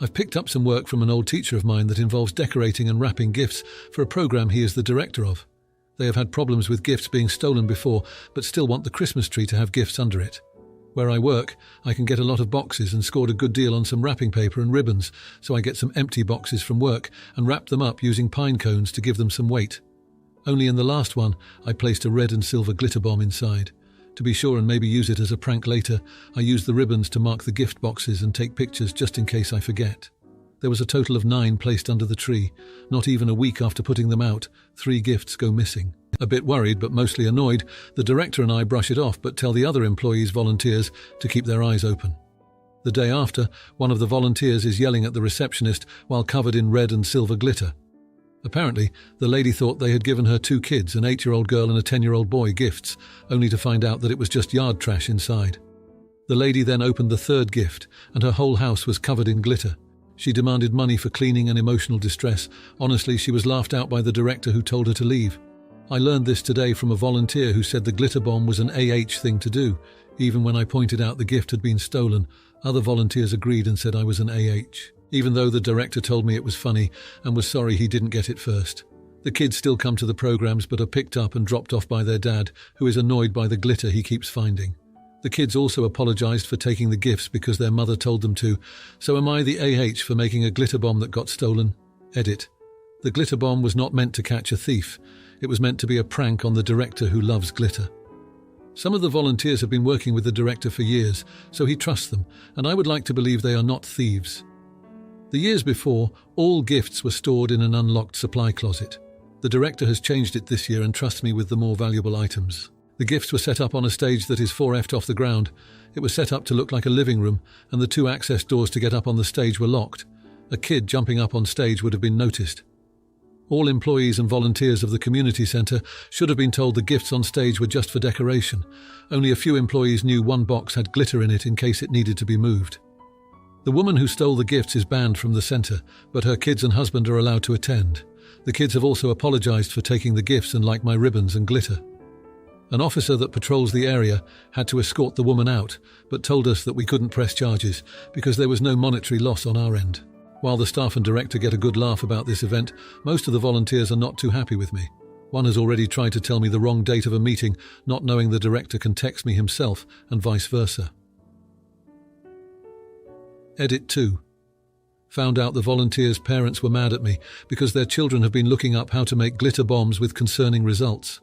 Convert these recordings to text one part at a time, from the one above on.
I've picked up some work from an old teacher of mine that involves decorating and wrapping gifts for a program he is the director of. They have had problems with gifts being stolen before, but still want the Christmas tree to have gifts under it. Where I work, I can get a lot of boxes and scored a good deal on some wrapping paper and ribbons, so I get some empty boxes from work and wrap them up using pine cones to give them some weight. Only in the last one, I placed a red and silver glitter bomb inside. To be sure and maybe use it as a prank later, I used the ribbons to mark the gift boxes and take pictures just in case I forget. There was a total of 9 placed under the tree. Not even a week after putting them out, 3 gifts go missing. A bit worried but mostly annoyed, the director and I brush it off but tell the other volunteers to keep their eyes open. The day after, one of the volunteers is yelling at the receptionist while covered in red and silver glitter. Apparently, the lady thought they had given her 2 kids, an 8-year-old girl and a 10-year-old boy, gifts, only to find out that it was just yard trash inside. The lady then opened the 3rd gift, and her whole house was covered in glitter. She demanded money for cleaning and emotional distress. Honestly, she was laughed out by the director who told her to leave. I learned this today from a volunteer who said the glitter bomb was an thing to do. Even when I pointed out the gift had been stolen, other volunteers agreed and said I was an even though the director told me it was funny and was sorry he didn't get it first. The kids still come to the programs but are picked up and dropped off by their dad, who is annoyed by the glitter he keeps finding. The kids also apologized for taking the gifts because their mother told them to. So am I the for making a glitter bomb that got stolen? Edit. The glitter bomb was not meant to catch a thief. It was meant to be a prank on the director who loves glitter. Some of the volunteers have been working with the director for years, so he trusts them, and I would like to believe they are not thieves. The years before, all gifts were stored in an unlocked supply closet. The director has changed it this year and trusts me with the more valuable items. The gifts were set up on a stage that is 4 feet off the ground. It was set up to look like a living room, and the 2 access doors to get up on the stage were locked. A kid jumping up on stage would have been noticed. All employees and volunteers of the community centre should have been told the gifts on stage were just for decoration. Only a few employees knew one box had glitter in it in case it needed to be moved. The woman who stole the gifts is banned from the centre, but her kids and husband are allowed to attend. The kids have also apologised for taking the gifts and like my ribbons and glitter. An officer that patrols the area had to escort the woman out, but told us that we couldn't press charges because there was no monetary loss on our end. While the staff and director get a good laugh about this event, most of the volunteers are not too happy with me. One has already tried to tell me the wrong date of a meeting, not knowing the director can text me himself, and vice versa. Edit 2. Found out the volunteers' parents were mad at me because their children have been looking up how to make glitter bombs with concerning results.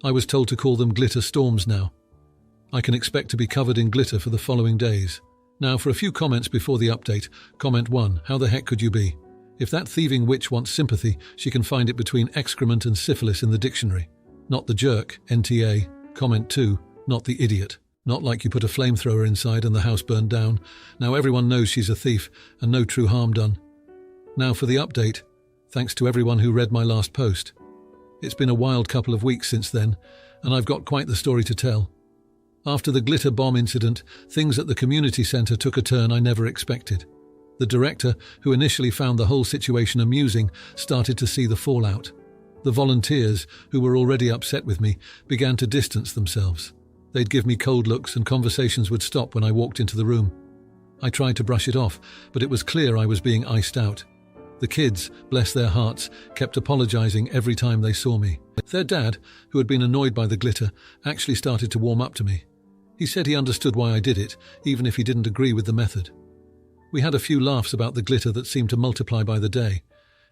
I was told to call them glitter storms now. I can expect to be covered in glitter for the following days. Now for a few comments before the update. Comment 1. How the heck could you be? If that thieving witch wants sympathy, she can find it between excrement and syphilis in the dictionary. Not the jerk, NTA. Comment 2. Not the idiot. Not like you put a flamethrower inside and the house burned down. Now everyone knows she's a thief and no true harm done. Now for the update. Thanks to everyone who read my last post. It's been a wild couple of weeks since then, and I've got quite the story to tell. After the glitter bomb incident, things at the community centre took a turn I never expected. The director, who initially found the whole situation amusing, started to see the fallout. The volunteers, who were already upset with me, began to distance themselves. They'd give me cold looks and conversations would stop when I walked into the room. I tried to brush it off, but it was clear I was being iced out. The kids, bless their hearts, kept apologising every time they saw me. Their dad, who had been annoyed by the glitter, actually started to warm up to me. He said he understood why I did it, even if he didn't agree with the method. We had a few laughs about the glitter that seemed to multiply by the day.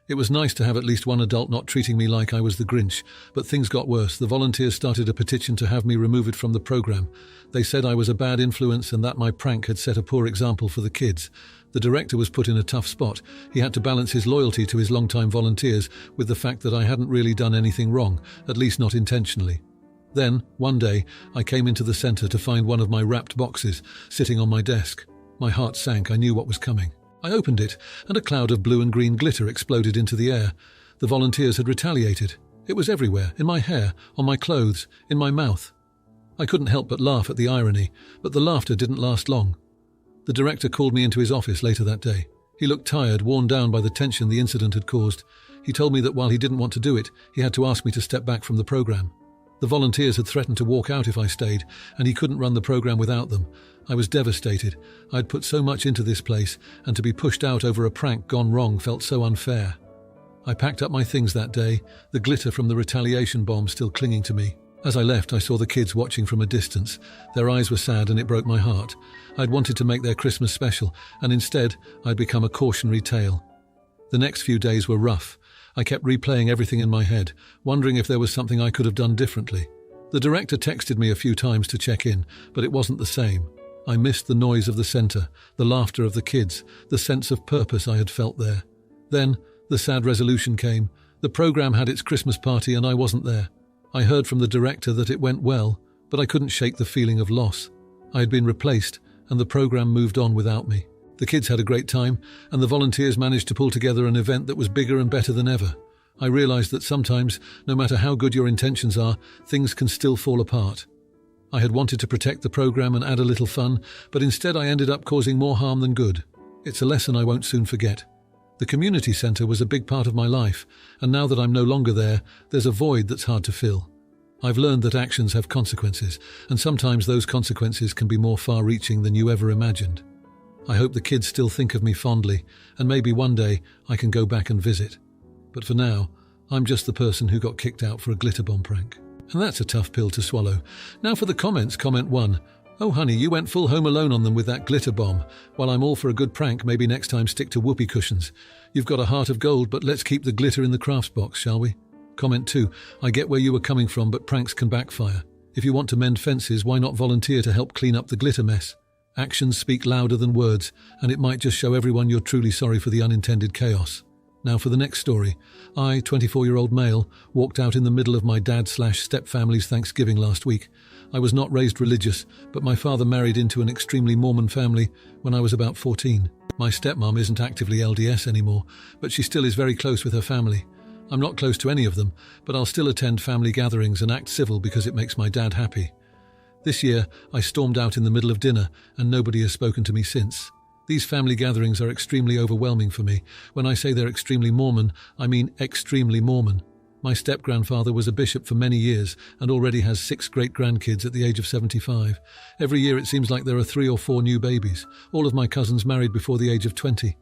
It was nice to have at least one adult not treating me like I was the Grinch, but things got worse. The volunteers started a petition to have me removed from the program. They said I was a bad influence and that my prank had set a poor example for the kids. The director was put in a tough spot. He had to balance his loyalty to his long-time volunteers with the fact that I hadn't really done anything wrong, at least not intentionally. Then, one day, I came into the centre to find one of my wrapped boxes sitting on my desk. My heart sank. I knew what was coming. I opened it, and a cloud of blue and green glitter exploded into the air. The volunteers had retaliated. It was everywhere, in my hair, on my clothes, in my mouth. I couldn't help but laugh at the irony, but the laughter didn't last long. The director called me into his office later that day. He looked tired, worn down by the tension the incident had caused. He told me that while he didn't want to do it, he had to ask me to step back from the program. The volunteers had threatened to walk out if I stayed, and he couldn't run the program without them. I was devastated. I'd put so much into this place, and to be pushed out over a prank gone wrong felt so unfair. I packed up my things that day, the glitter from the retaliation bomb still clinging to me. As I left, I saw the kids watching from a distance. Their eyes were sad and it broke my heart. I'd wanted to make their Christmas special, and instead, I'd become a cautionary tale. The next few days were rough. I kept replaying everything in my head, wondering if there was something I could have done differently. The director texted me a few times to check in, but it wasn't the same. I missed the noise of the centre, the laughter of the kids, the sense of purpose I had felt there. Then, the sad resolution came. The program had its Christmas party and I wasn't there. I heard from the director that it went well, but I couldn't shake the feeling of loss. I had been replaced, and the program moved on without me. The kids had a great time, and the volunteers managed to pull together an event that was bigger and better than ever. I realized that sometimes, no matter how good your intentions are, things can still fall apart. I had wanted to protect the program and add a little fun, but instead I ended up causing more harm than good. It's a lesson I won't soon forget. The community centre was a big part of my life, and now that I'm no longer there, there's a void that's hard to fill. I've learned that actions have consequences, and sometimes those consequences can be more far-reaching than you ever imagined. I hope the kids still think of me fondly, and maybe one day I can go back and visit. But for now, I'm just the person who got kicked out for a glitter bomb prank. And that's a tough pill to swallow. Now for the comments. Comment 1. Oh honey, you went full Home Alone on them with that glitter bomb. While I'm all for a good prank, maybe next time stick to whoopee cushions. You've got a heart of gold, but let's keep the glitter in the crafts box, shall we? Comment 2. I get where you were coming from, but pranks can backfire. If you want to mend fences, why not volunteer to help clean up the glitter mess? Actions speak louder than words, and it might just show everyone you're truly sorry for the unintended chaos. Now for the next story. I, 24-year-old male, walked out in the middle of my dad/step-family's Thanksgiving last week. I was not raised religious, but my father married into an extremely Mormon family when I was about 14. My stepmom isn't actively LDS anymore, but she still is very close with her family. I'm not close to any of them, but I'll still attend family gatherings and act civil because it makes my dad happy. This year, I stormed out in the middle of dinner, and nobody has spoken to me since. These family gatherings are extremely overwhelming for me. When I say they're extremely Mormon, I mean extremely Mormon. My step-grandfather was a bishop for many years and already has 6 great-grandkids at the age of 75. Every year it seems like there are 3 or 4 new babies, all of my cousins married before the age of 20.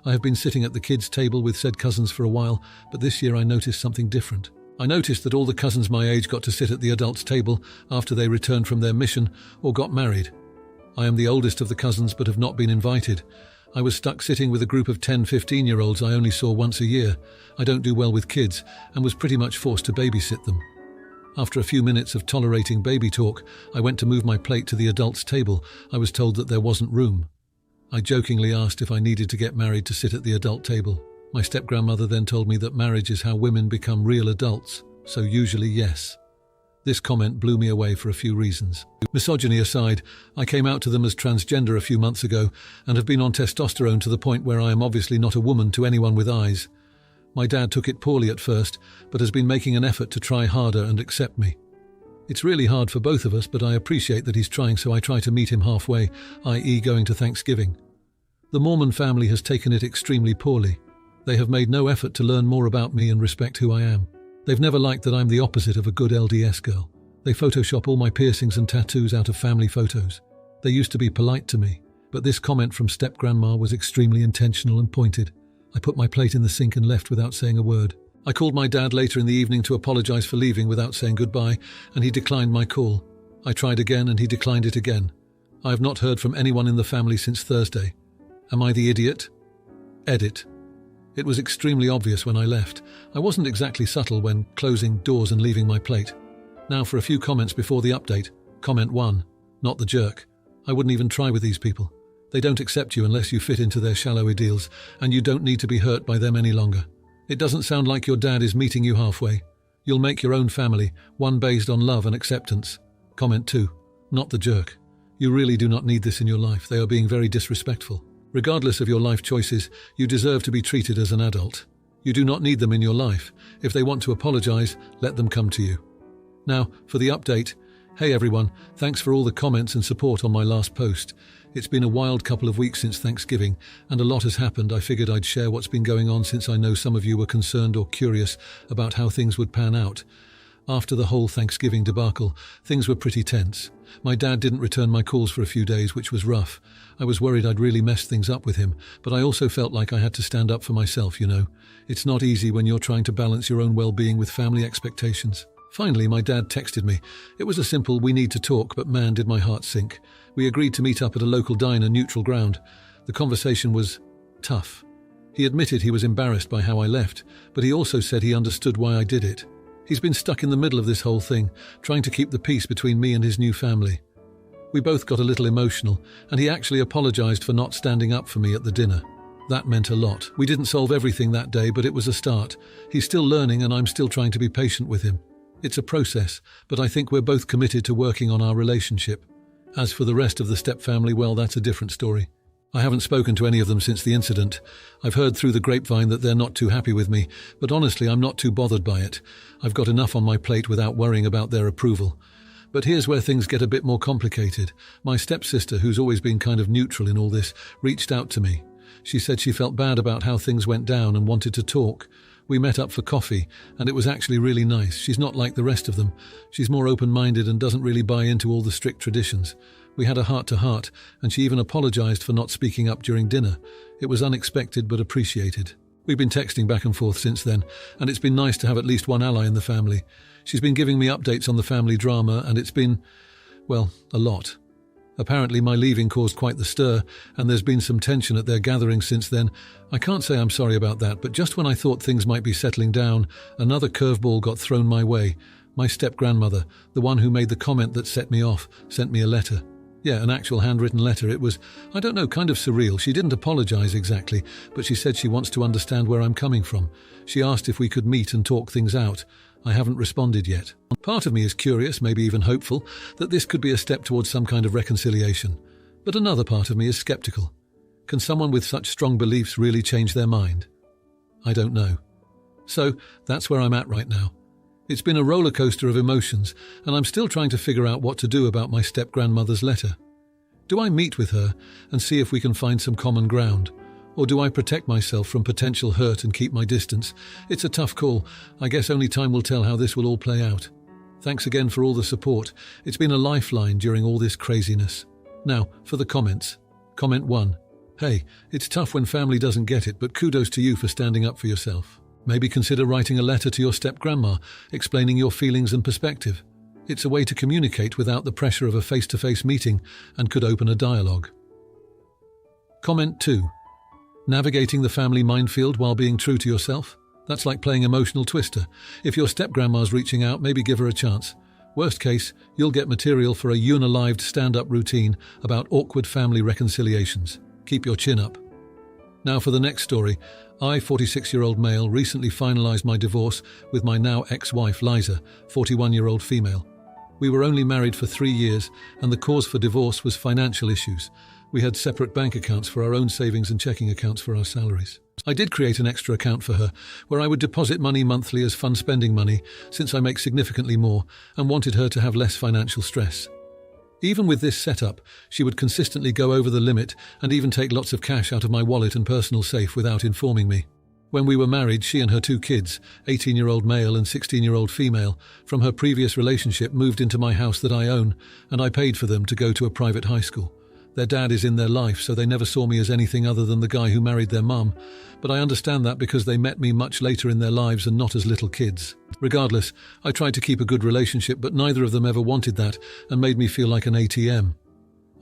I have been sitting at the kids' table with said cousins for a while, but this year I noticed something different. I noticed that all the cousins my age got to sit at the adults' table after they returned from their mission or got married. I am the oldest of the cousins but have not been invited. I was stuck sitting with a group of 10-15-year-olds I only saw once a year. I don't do well with kids and was pretty much forced to babysit them. After a few minutes of tolerating baby talk, I went to move my plate to the adults' table. I was told that there wasn't room. I jokingly asked if I needed to get married to sit at the adult table. My step-grandmother then told me that marriage is how women become real adults, so usually yes. This comment blew me away for a few reasons. Misogyny aside, I came out to them as transgender a few months ago and have been on testosterone to the point where I am obviously not a woman to anyone with eyes. My dad took it poorly at first, but has been making an effort to try harder and accept me. It's really hard for both of us, but I appreciate that he's trying, so I try to meet him halfway, i.e. going to Thanksgiving. The Mormon family has taken it extremely poorly. They have made no effort to learn more about me and respect who I am. They've never liked that I'm the opposite of a good LDS girl. They Photoshop all my piercings and tattoos out of family photos. They used to be polite to me, but this comment from step-grandma was extremely intentional and pointed. I put my plate in the sink and left without saying a word. I called my dad later in the evening to apologize for leaving without saying goodbye, and he declined my call. I tried again and he declined it again. I have not heard from anyone in the family since Thursday. Am I the idiot? Edit. It was extremely obvious when I left. I wasn't exactly subtle when closing doors and leaving my plate. Now for a few comments before the update. Comment 1. Not the jerk. I wouldn't even try with these people. They don't accept you unless you fit into their shallow ideals, and you don't need to be hurt by them any longer. It doesn't sound like your dad is meeting you halfway. You'll make your own family, one based on love and acceptance. Comment 2. Not the jerk. You really do not need this in your life. They are being very disrespectful. Regardless of your life choices, you deserve to be treated as an adult. You do not need them in your life. If they want to apologize, let them come to you. Now, for the update. Hey everyone, thanks for all the comments and support on my last post. It's been a wild couple of weeks since Thanksgiving, and a lot has happened. I figured I'd share what's been going on since I know some of you were concerned or curious about how things would pan out. After the whole Thanksgiving debacle, things were pretty tense. My dad didn't return my calls for a few days, which was rough. I was worried I'd really messed things up with him, but I also felt like I had to stand up for myself, you know. It's not easy when you're trying to balance your own well-being with family expectations. Finally, my dad texted me. It was a simple, "we need to talk," but man, did my heart sink. We agreed to meet up at a local diner, neutral ground. The conversation was tough. He admitted he was embarrassed by how I left, but he also said he understood why I did it. He's been stuck in the middle of this whole thing, trying to keep the peace between me and his new family. We both got a little emotional, and he actually apologized for not standing up for me at the dinner. That meant a lot. We didn't solve everything that day, but it was a start. He's still learning, and I'm still trying to be patient with him. It's a process, but I think we're both committed to working on our relationship. As for the rest of the step family, well, that's a different story. I haven't spoken to any of them since the incident. I've heard through the grapevine that they're not too happy with me, but honestly, I'm not too bothered by it. I've got enough on my plate without worrying about their approval. But here's where things get a bit more complicated. My stepsister, who's always been kind of neutral in all this, reached out to me. She said she felt bad about how things went down and wanted to talk. We met up for coffee, and it was actually really nice. She's not like the rest of them. She's more open-minded and doesn't really buy into all the strict traditions. We had a heart-to-heart, and she even apologized for not speaking up during dinner. It was unexpected but appreciated. We've been texting back and forth since then, and it's been nice to have at least one ally in the family. She's been giving me updates on the family drama, and it's been, well, a lot. Apparently my leaving caused quite the stir, and there's been some tension at their gatherings since then. I can't say I'm sorry about that, but just when I thought things might be settling down, another curveball got thrown my way. My step-grandmother, the one who made the comment that set me off, sent me a letter. Yeah, an actual handwritten letter. It was, I don't know, kind of surreal. She didn't apologize exactly, but she said she wants to understand where I'm coming from. She asked if we could meet and talk things out. I haven't responded yet. Part of me is curious, maybe even hopeful, that this could be a step towards some kind of reconciliation. But another part of me is skeptical. Can someone with such strong beliefs really change their mind? I don't know. So, that's where I'm at right now. It's been a roller coaster of emotions, and I'm still trying to figure out what to do about my step-grandmother's letter. Do I meet with her and see if we can find some common ground? Or do I protect myself from potential hurt and keep my distance? It's a tough call. I guess only time will tell how this will all play out. Thanks again for all the support. It's been a lifeline during all this craziness. Now, for the comments. Comment 1. Hey, it's tough when family doesn't get it, but kudos to you for standing up for yourself. Maybe consider writing a letter to your step-grandma, explaining your feelings and perspective. It's a way to communicate without the pressure of a face-to-face meeting and could open a dialogue. Comment 2. Navigating the family minefield while being true to yourself? That's like playing emotional twister. If your step-grandma's reaching out, maybe give her a chance. Worst case, you'll get material for a unalived stand-up routine about awkward family reconciliations. Keep your chin up. Now for the next story. I, 46-year-old male, recently finalized my divorce with my now ex-wife Liza, 41-year-old female. We were only married for 3 years, and the cause for divorce was financial issues. We had separate bank accounts for our own savings and checking accounts for our salaries. I did create an extra account for her, where I would deposit money monthly as fun spending money, since I make significantly more, and wanted her to have less financial stress. Even with this setup, she would consistently go over the limit and even take lots of cash out of my wallet and personal safe without informing me. When we were married, she and her 2 kids, 18-year-old male and 16-year-old female, from her previous relationship moved into my house that I own, and I paid for them to go to a private high school. Their dad is in their life, so they never saw me as anything other than the guy who married their mum, but I understand that because they met me much later in their lives and not as little kids. Regardless, I tried to keep a good relationship, but neither of them ever wanted that and made me feel like an ATM.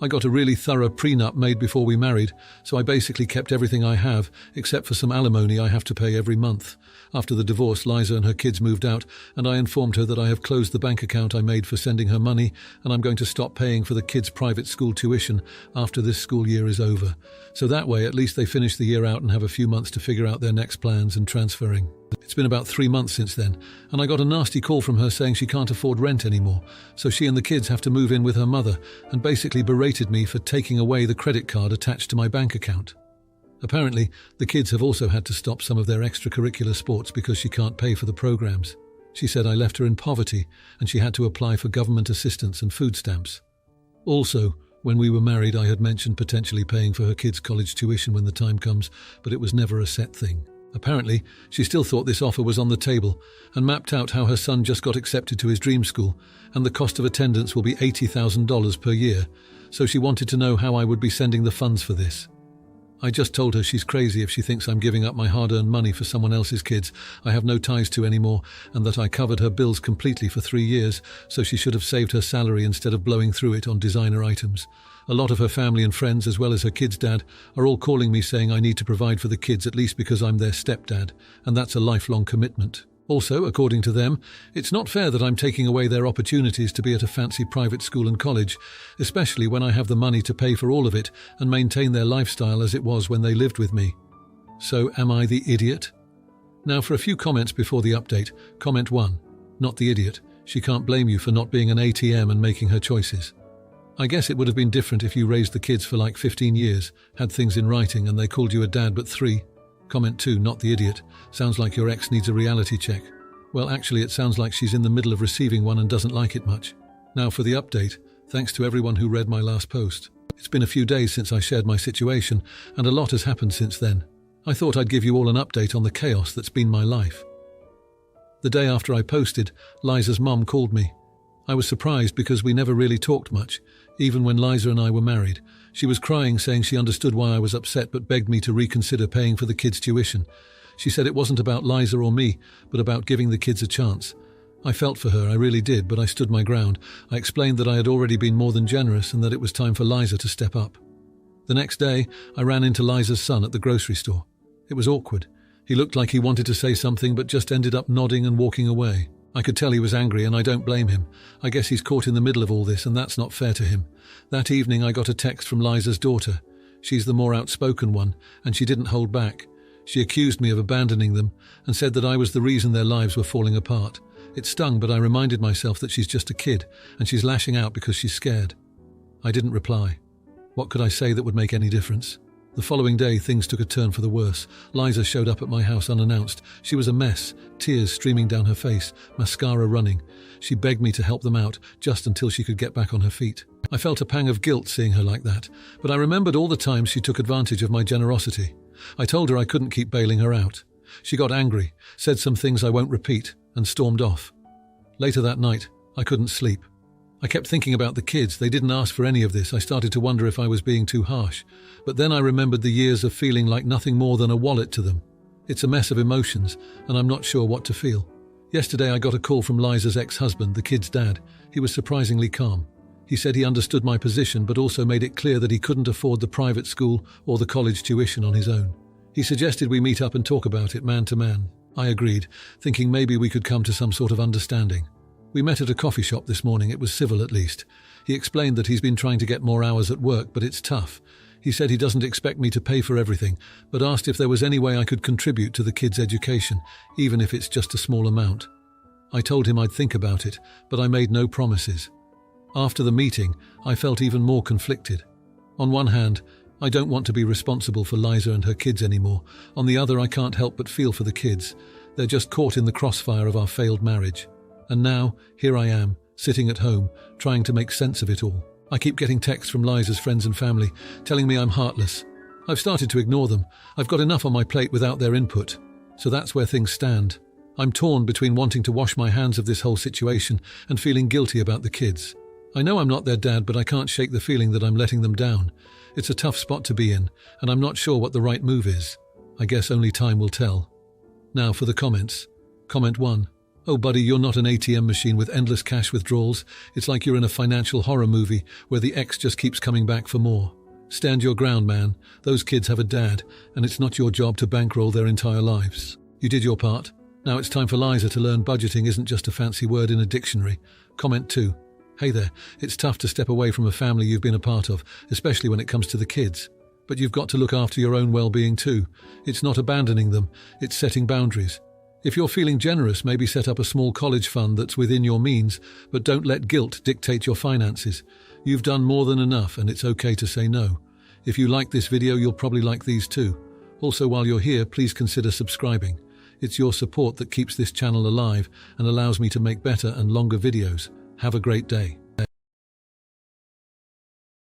I got a really thorough prenup made before we married, so I basically kept everything I have, except for some alimony I have to pay every month. After the divorce, Liza and her kids moved out, and I informed her that I have closed the bank account I made for sending her money, and I'm going to stop paying for the kids' private school tuition after this school year is over. So that way, at least they finish the year out and have a few months to figure out their next plans and transferring. It's been about 3 months since then, and I got a nasty call from her saying she can't afford rent anymore, so she and the kids have to move in with her mother, and basically berated me for taking away the credit card attached to my bank account. Apparently, the kids have also had to stop some of their extracurricular sports because she can't pay for the programs. She said I left her in poverty, and she had to apply for government assistance and food stamps. Also, when we were married, I had mentioned potentially paying for her kids' college tuition when the time comes, but it was never a set thing. Apparently, she still thought this offer was on the table and mapped out how her son just got accepted to his dream school and the cost of attendance will be $80,000 per year, so she wanted to know how I would be sending the funds for this. I just told her she's crazy if she thinks I'm giving up my hard-earned money for someone else's kids I have no ties to anymore, and that I covered her bills completely for 3 years, so she should have saved her salary instead of blowing through it on designer items. A lot of her family and friends, as well as her kids' dad, are all calling me saying I need to provide for the kids at least because I'm their stepdad, and that's a lifelong commitment. Also, according to them, it's not fair that I'm taking away their opportunities to be at a fancy private school and college, especially when I have the money to pay for all of it and maintain their lifestyle as it was when they lived with me. So, am I the idiot? Now for a few comments before the update. Comment 1. Not the idiot. She can't blame you for not being an ATM and making her choices. I guess it would have been different if you raised the kids for like 15 years, had things in writing and they called you a dad but 3. Comment 2, not the idiot. Sounds like your ex needs a reality check. Well, actually, it sounds like she's in the middle of receiving one and doesn't like it much. Now for the update. Thanks to everyone who read my last post. It's been a few days since I shared my situation, and a lot has happened since then. I thought I'd give you all an update on the chaos that's been my life. The day after I posted, Liza's mum called me. I was surprised because we never really talked much, even when Liza and I were married. She was crying, saying she understood why I was upset but begged me to reconsider paying for the kids' tuition. She said it wasn't about Liza or me, but about giving the kids a chance. I felt for her, I really did, but I stood my ground. I explained that I had already been more than generous and that it was time for Liza to step up. The next day, I ran into Liza's son at the grocery store. It was awkward. He looked like he wanted to say something but just ended up nodding and walking away. I could tell he was angry and I don't blame him. I guess he's caught in the middle of all this and that's not fair to him. That evening I got a text from Liza's daughter. She's the more outspoken one, and she didn't hold back. She accused me of abandoning them and said that I was the reason their lives were falling apart. It stung, but I reminded myself that she's just a kid and she's lashing out because she's scared. I didn't reply. What could I say that would make any difference? The following day, things took a turn for the worse. Liza showed up at my house unannounced. She was a mess, tears streaming down her face, mascara running. She begged me to help them out, just until she could get back on her feet. I felt a pang of guilt seeing her like that, but I remembered all the times she took advantage of my generosity. I told her I couldn't keep bailing her out. She got angry, said some things I won't repeat, and stormed off. Later that night, I couldn't sleep. I kept thinking about the kids. They didn't ask for any of this. I started to wonder if I was being too harsh. But then I remembered the years of feeling like nothing more than a wallet to them. It's a mess of emotions, and I'm not sure what to feel. Yesterday I got a call from Liza's ex-husband, the kid's dad. He was surprisingly calm. He said he understood my position, but also made it clear that he couldn't afford the private school or the college tuition on his own. He suggested we meet up and talk about it man to man. I agreed, thinking maybe we could come to some sort of understanding. We met at a coffee shop this morning. It was civil at least. He explained that he's been trying to get more hours at work, but it's tough. He said he doesn't expect me to pay for everything, but asked if there was any way I could contribute to the kids' education, even if it's just a small amount. I told him I'd think about it, but I made no promises. After the meeting, I felt even more conflicted. On one hand, I don't want to be responsible for Liza and her kids anymore. On the other, I can't help but feel for the kids. They're just caught in the crossfire of our failed marriage. And now, here I am, sitting at home, trying to make sense of it all. I keep getting texts from Liza's friends and family, telling me I'm heartless. I've started to ignore them. I've got enough on my plate without their input. So that's where things stand. I'm torn between wanting to wash my hands of this whole situation and feeling guilty about the kids. I know I'm not their dad, but I can't shake the feeling that I'm letting them down. It's a tough spot to be in, and I'm not sure what the right move is. I guess only time will tell. Now for the comments. Comment 1. Oh buddy, you're not an ATM machine with endless cash withdrawals. It's like you're in a financial horror movie where the ex just keeps coming back for more. Stand your ground, man. Those kids have a dad, and it's not your job to bankroll their entire lives. You did your part. Now it's time for Liza to learn budgeting isn't just a fancy word in a dictionary. Comment 2. Hey there, it's tough to step away from a family you've been a part of, especially when it comes to the kids. But you've got to look after your own well-being too. It's not abandoning them, it's setting boundaries. If you're feeling generous, maybe set up a small college fund that's within your means, but don't let guilt dictate your finances. You've done more than enough, and it's okay to say no. If you like this video, you'll probably like these too. Also, while you're here, please consider subscribing. It's your support that keeps this channel alive and allows me to make better and longer videos. Have a great day.